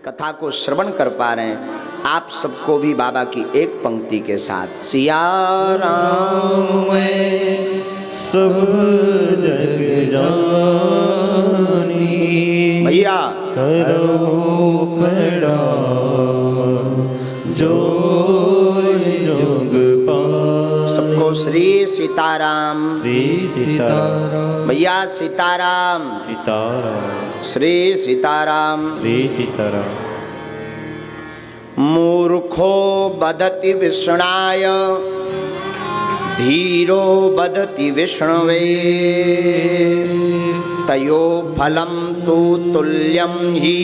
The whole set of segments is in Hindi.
कथा को श्रवण कर पा रहे हैं, आप सबको भी बाबा की एक पंक्ति के साथ सिया राम सब जग जानी भैया करो पड़ा जो जोग पा। सबको श्री सीताराम। श्री सीताराम भैया सीताराम। सीताराम श्री सीताराम। श्री सीताराम। मूर्खो बदति विष्णाय धीरो बदति विष्णवे तयो फलम तु तुल्यं हि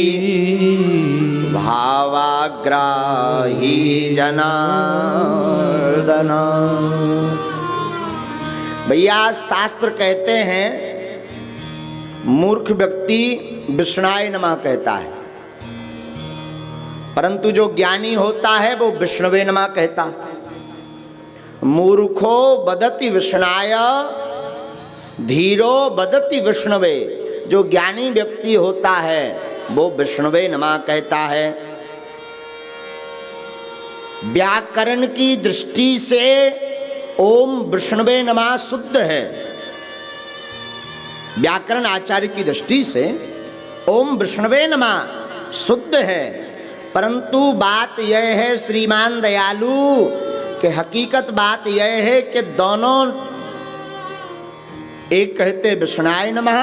भावाग्राही जनार्दन। भैया शास्त्र कहते हैं मूर्ख व्यक्ति विष्णाय नमः कहता है, परंतु जो ज्ञानी होता है वो विष्णवे नमः कहता है। मूर्खो बदति विष्णाय धीरो बदति विष्णवे, जो ज्ञानी व्यक्ति होता है वो विष्णवे नमः कहता है। व्याकरण की दृष्टि से ओम विष्णवे नमः शुद्ध है। व्याकरण आचार्य की दृष्टि से ओम विष्णवे नमः शुद्ध है, परंतु बात यह है श्रीमान दयालु कि हकीकत बात यह है कि दोनों, एक कहते विष्णाय नमः,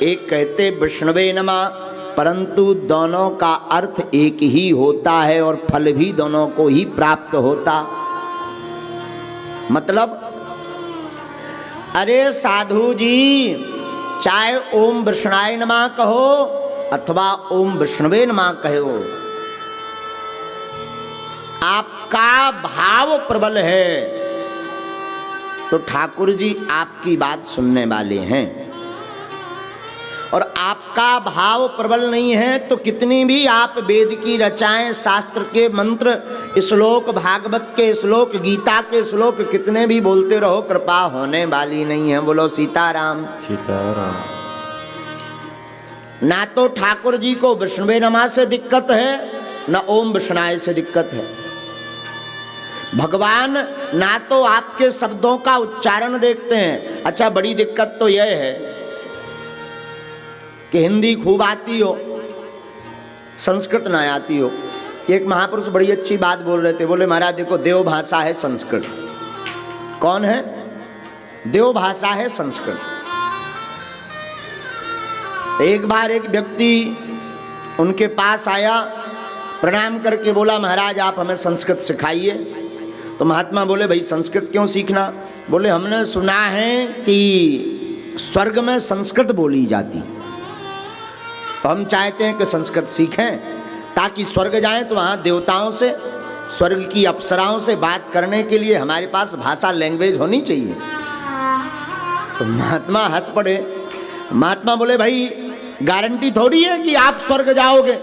एक कहते विष्णवे नमः, परंतु दोनों का अर्थ एक ही होता है और फल भी दोनों को ही प्राप्त होता। मतलब अरे साधु जी, चाहे ओम विष्णाय नमः कहो अथवा ओम विष्णवे नमः कहो, आपका भाव प्रबल है तो ठाकुर जी आपकी बात सुनने वाले हैं, और आपका भाव प्रबल नहीं है तो कितनी भी आप वेद की रचाएं, शास्त्र के मंत्र, श्लोक, भागवत के श्लोक, गीता के श्लोक कितने भी बोलते रहो, कृपा होने वाली नहीं है। बोलो सीताराम। सीताराम। ना तो ठाकुर जी को विष्णुवे नमः से दिक्कत है, ना ओम विष्णाय से दिक्कत है। भगवान ना तो आपके शब्दों का उच्चारण देखते हैं। अच्छा, बड़ी दिक्कत तो यह है कि हिंदी खूब आती हो, संस्कृत ना आती हो। एक महापुरुष बड़ी अच्छी बात बोल रहे थे, बोले महाराज देखो, देव भाषा है संस्कृत। कौन है? देव भाषा है संस्कृत। एक बार एक व्यक्ति उनके पास आया, प्रणाम करके बोला महाराज आप हमें संस्कृत सिखाइए। तो महात्मा बोले भाई संस्कृत क्यों सीखना? बोले हमने सुना है कि स्वर्ग में संस्कृत बोली जाती, तो हम चाहते हैं कि संस्कृत सीखें ताकि स्वर्ग जाएं तो वहाँ देवताओं से, स्वर्ग की अप्सराओं से बात करने के लिए हमारे पास भाषा, लैंग्वेज होनी चाहिए। तो महात्मा हंस पड़े। महात्मा बोले भाई गारंटी थोड़ी है कि आप स्वर्ग जाओगे,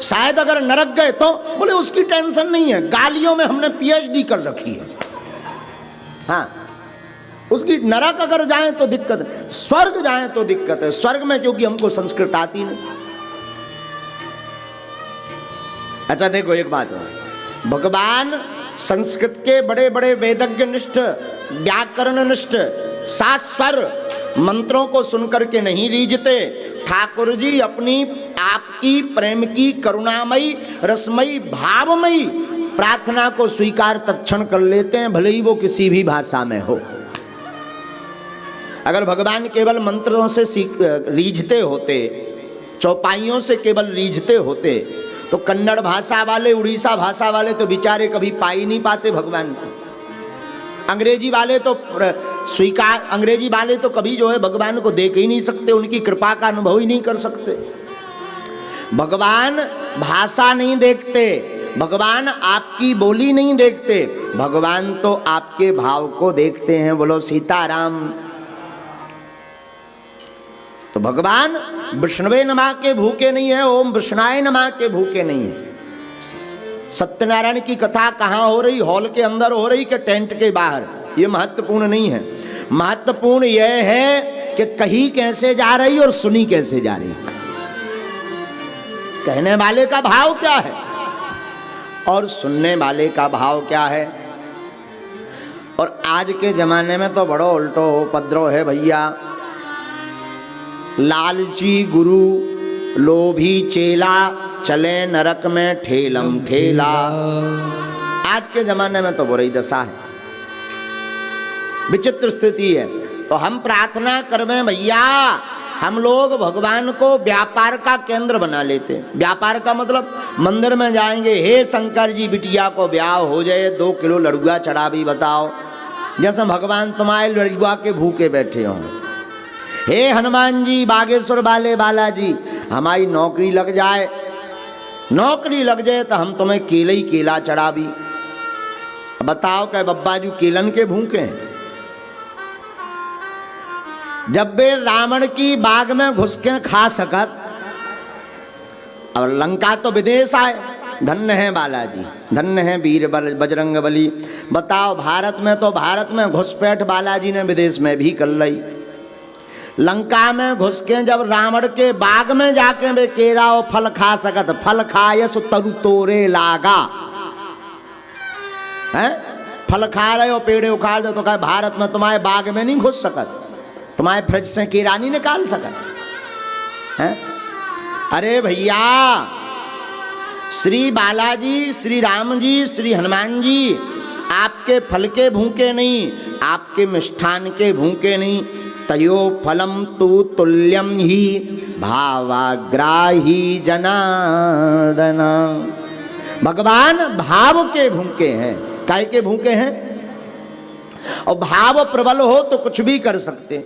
शायद अगर नरक गए तो। बोले उसकी टेंशन नहीं है, गालियों में हमने पीएचडी कर रखी है। हाँ, उसकी नरक अगर जाएं तो दिक्कत है, स्वर्ग जाएं तो दिक्कत है। स्वर्ग में क्योंकि हमको संस्कृत आती नहीं। अच्छा देखो एक बात है, भगवान संस्कृत के बड़े बड़े वेदज्ञ निष्ठ, व्याकरण निष्ठ, सात स्वर मंत्रों को सुनकर के नहीं रीझते। ठाकुर जी अपनी आपकी प्रेम की करुणामयी, रसमयी, भावमयी प्रार्थना को स्वीकार तत्क्षण कर लेते हैं, भले ही वो किसी भी भाषा में हो। अगर भगवान केवल मंत्रों से रीझते होते, चौपाइयों से केवल रीझते होते, तो कन्नड़ भाषा वाले, उड़ीसा भाषा वाले तो बेचारे कभी पा ही नहीं पाते भगवान को। अंग्रेजी वाले तो स्वीकार, अंग्रेजी वाले तो कभी जो है भगवान को देख ही नहीं सकते, उनकी कृपा का अनुभव ही नहीं कर सकते। भगवान भाषा नहीं देखते, भगवान आपकी बोली नहीं देखते, भगवान तो आपके भाव को देखते हैं। बोलो सीताराम। तो भगवान विष्णुवे नमः के भूखे नहीं है, ओम विष्णाय नमः के भूखे नहीं है। सत्यनारायण की कथा कहाँ हो रही? हॉल के अंदर हो रही कि टेंट के बाहर? ये महत्वपूर्ण नहीं है। महत्वपूर्ण यह है कि कही कैसे जा रही और सुनी कैसे जा रही। कहने वाले का भाव क्या है और सुनने वाले का भाव क्या है। और आज के जमाने में तो बड़ो उल्टो उपद्रव है भैया। लालची गुरु लोभी चेला चले नरक में ठेलम ठेला। आज के जमाने में तो बुरी दशा है, विचित्र स्थिति है। तो हम प्रार्थना करवें भैया, हम लोग भगवान को व्यापार का केंद्र बना लेते हैं। व्यापार का मतलब मंदिर में जाएंगे, हे शंकर जी बिटिया को ब्याह हो जाए, 2 किलो लड़ुआ चढ़ा भी बताओ, जैसे भगवान तुम्हारे लड़ुआ के भूखे बैठे हों। हे हनुमान जी बागेश्वर वाले बालाजी हमारी नौकरी लग जाए, नौकरी लग जाए तो हम तुम्हें केला ही केला चढ़ा भी बताओ। क्या बब्बाजू केलन के भूखे हैं? जब वे रावण की बाग में घुस के खा सकत, और लंका तो विदेश आए। धन्य है बालाजी, धन्य है वीर बजरंग बली। बताओ भारत में तो भारत में घुसपैठ बालाजी ने विदेश में भी कर ली। लंका में घुस के जब रावण के बाग में जाके वे केरा और फल खा सकत, फल खाए सो तरु तोरे लागा है। फल खा रहे हो, पेड़े उखाड़ दो तो कहे भारत में तुम्हारे बाग में नहीं घुस सकत, तुम्हारे फ्रिज से केरा नहीं निकाल सकत है। अरे भैया, श्री बालाजी, श्री राम जी, श्री हनुमान जी आपके फल के भूखे नहीं, आपके मिष्ठान के भूखे नहीं। तयो फलम तु तुल्यम ही भावाग्राही जनार्दन। भगवान भाव के भूखे हैं। काय के भूखे हैं? और भाव प्रबल हो तो कुछ भी कर सकते।